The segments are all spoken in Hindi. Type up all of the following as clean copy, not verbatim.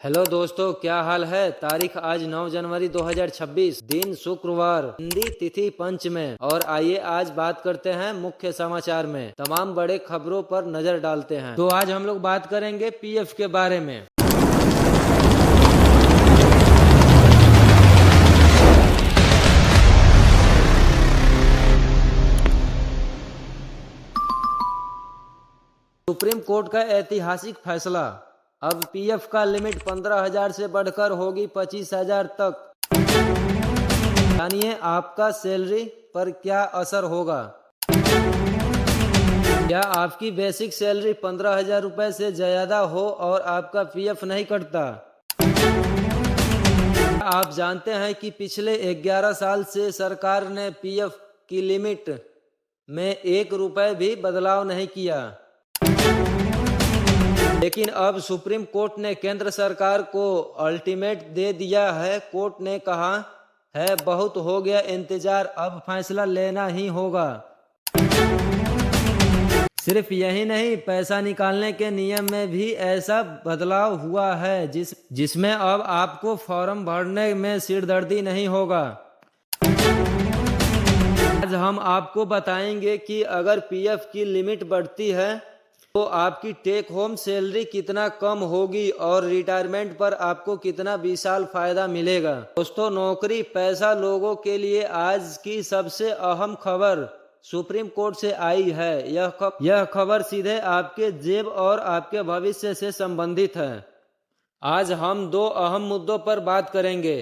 हेलो दोस्तों, क्या हाल है। तारीख आज 9 जनवरी 2026, दिन शुक्रवार, हिंदी तिथि पंचमी। और आइए आज बात करते हैं मुख्य समाचार में तमाम बड़े खबरों पर नजर डालते हैं। तो आज हम लोग बात करेंगे पीएफ के बारे में। सुप्रीम कोर्ट का ऐतिहासिक फैसला, अब पीएफ का लिमिट 15,000 से बढ़कर होगी 25,000 तक। जानिए आपका सैलरी पर क्या असर होगा। क्या आपकी बेसिक सैलरी 15,000 रुपए से ज्यादा हो और आपका पीएफ नहीं कटता। आप जानते हैं कि पिछले 11 साल से सरकार ने पीएफ की लिमिट में 1 रुपए भी बदलाव नहीं किया। लेकिन अब सुप्रीम कोर्ट ने केंद्र सरकार को अल्टीमेट दे दिया है। कोर्ट ने कहा है बहुत हो गया इंतजार, अब फैसला लेना ही होगा। सिर्फ यही नहीं, पैसा निकालने के नियम में भी ऐसा बदलाव हुआ है जिसमें अब आपको फॉर्म भरने में सिरदर्दी नहीं होगा। आज हम आपको बताएंगे कि अगर पीएफ की लिमिट बढ़ती है तो आपकी टेक होम सैलरी कितना कम होगी और रिटायरमेंट पर आपको कितना विशाल फायदा मिलेगा। दोस्तों, नौकरी पैसा लोगों के लिए आज की सबसे अहम खबर सुप्रीम कोर्ट से आई है। यह खबर सीधे आपके जेब और आपके भविष्य से संबंधित है। आज हम 2 अहम मुद्दों पर बात करेंगे।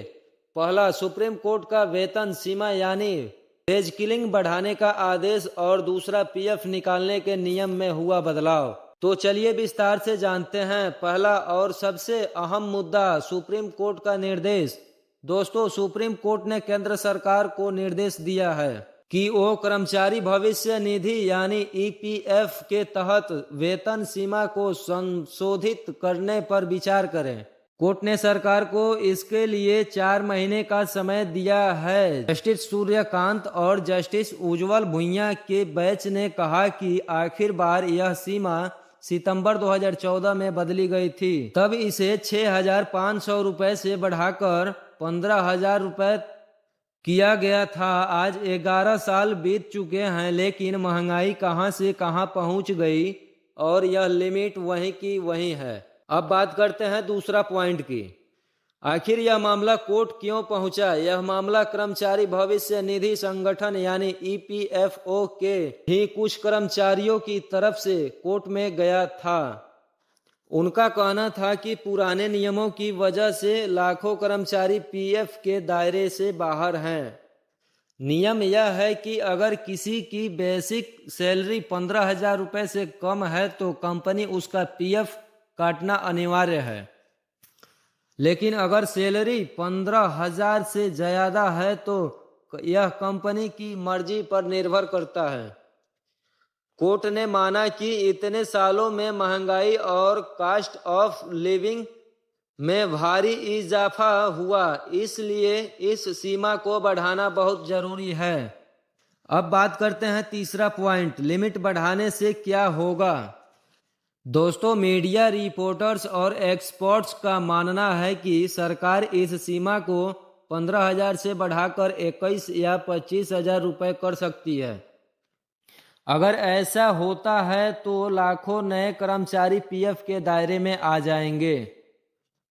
पहला, सुप्रीम कोर्ट का वेतन सीमा यानी वेज किलिंग बढ़ाने का आदेश, और दूसरा पीएफ निकालने के नियम में हुआ बदलाव। तो चलिए विस्तार से जानते हैं। पहला और सबसे अहम मुद्दा, सुप्रीम कोर्ट का निर्देश। दोस्तों, सुप्रीम कोर्ट ने केंद्र सरकार को निर्देश दिया है कि वो कर्मचारी भविष्य निधि यानी ईपीएफ के तहत वेतन सीमा को संशोधित करने पर विचार करें। कोर्ट ने सरकार को इसके लिए 4 महीने का समय दिया है। जस्टिस सूर्यकांत और जस्टिस उज्ज्वल भुइयां के बेंच ने कहा कि आखिर बार यह सीमा सितंबर 2014 में बदली गई थी। तब इसे 6,500 रुपए से बढ़ाकर 15,000 रुपए किया गया था। आज 11 साल बीत चुके हैं, लेकिन महंगाई कहां से कहां पहुंच गई और यह लिमिट वहीं की वहीं है। अब बात करते हैं दूसरा पॉइंट की। आखिर यह मामला कोर्ट क्यों पहुंचा। यह मामला कर्मचारी भविष्य निधि संगठन यानी ईपीएफओ के ही कुछ कर्मचारियों की तरफ से कोर्ट में गया था। उनका कहना था कि पुराने नियमों की वजह से लाखों कर्मचारी पीएफ के दायरे से बाहर हैं। नियम यह है कि अगर किसी की बेसिक सैलरी 15,000 रुपए से कम है तो कंपनी उसका पीएफ काटना अनिवार्य है। लेकिन अगर सैलरी 15,000 से ज्यादा है तो यह कंपनी की मर्जी पर निर्भर करता है। कोर्ट ने माना कि इतने सालों में महंगाई और कॉस्ट ऑफ लिविंग में भारी इजाफा हुआ, इसलिए इस सीमा को बढ़ाना बहुत जरूरी है। अब बात करते हैं तीसरा पॉइंट, लिमिट बढ़ाने से क्या होगा। दोस्तों, मीडिया रिपोर्टर्स और एक्सपर्ट्स का मानना है कि सरकार इस सीमा को 15,000 से बढ़ाकर 21 या 25,000 रुपए कर सकती है। अगर ऐसा होता है तो लाखों नए कर्मचारी पीएफ के दायरे में आ जाएंगे।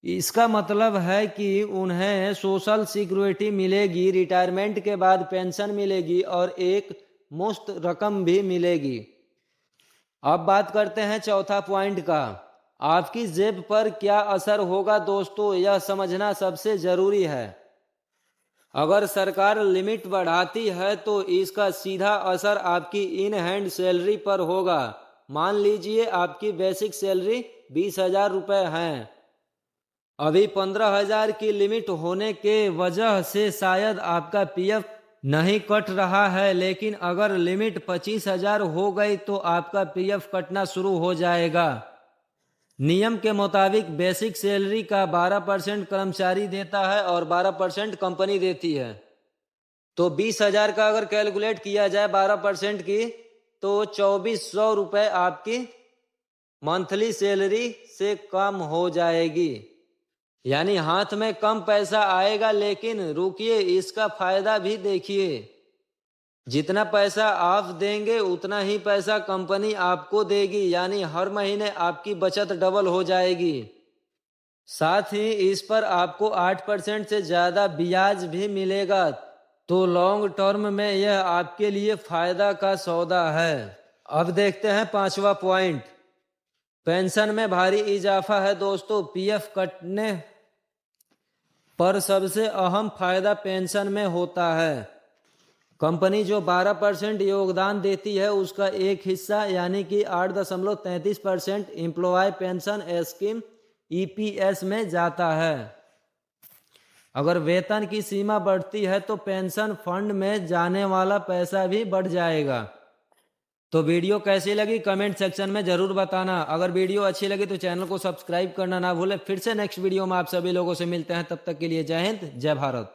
इसका मतलब है कि उन्हें सोशल सिक्योरिटी मिलेगी, रिटायरमेंट के बाद पेंशन मिलेगी और एक मुश्त रकम भी मिलेगी। अब बात करते हैं चौथा पॉइंट का, आपकी जेब पर क्या असर होगा। दोस्तों, यह समझना सबसे जरूरी है। अगर सरकार लिमिट बढ़ाती है तो इसका सीधा असर आपकी इन हैंड सैलरी पर होगा। मान लीजिए आपकी बेसिक सैलरी 20,000 रुपए है। अभी 15,000 की लिमिट होने के वजह से शायद आपका पीएफ नहीं कट रहा है, लेकिन अगर लिमिट 25,000 हो गई तो आपका पीएफ कटना शुरू हो जाएगा। नियम के मुताबिक बेसिक सैलरी का 12% कर्मचारी देता है और 12% कंपनी देती है। तो 20,000 का अगर कैलकुलेट किया जाए 12% की तो 2,400 रुपए आपकी मंथली सैलरी से कम हो जाएगी। यानी हाथ में कम पैसा आएगा, लेकिन रुकिए इसका फायदा भी देखिए। जितना पैसा आप देंगे उतना ही पैसा कंपनी आपको देगी, यानी हर महीने आपकी बचत डबल हो जाएगी। साथ ही इस पर आपको 8% से ज़्यादा ब्याज भी मिलेगा। तो लॉन्ग टर्म में यह आपके लिए फायदा का सौदा है। अब देखते हैं 5वां पॉइंट, पेंशन में भारी इजाफा है। दोस्तों, पीएफ कटने पर सबसे अहम फायदा पेंशन में होता है। कंपनी जो 12% योगदान देती है उसका एक हिस्सा यानी कि 8.33% एम्प्लॉय पेंशन स्कीम ईपीएस में जाता है। अगर वेतन की सीमा बढ़ती है तो पेंशन फंड में जाने वाला पैसा भी बढ़ जाएगा। तो वीडियो कैसी लगी कमेंट सेक्शन में जरूर बताना। अगर वीडियो अच्छी लगी तो चैनल को सब्सक्राइब करना ना भूलें। फिर से नेक्स्ट वीडियो में आप सभी लोगों से मिलते हैं, तब तक के लिए जय हिंद, जय भारत।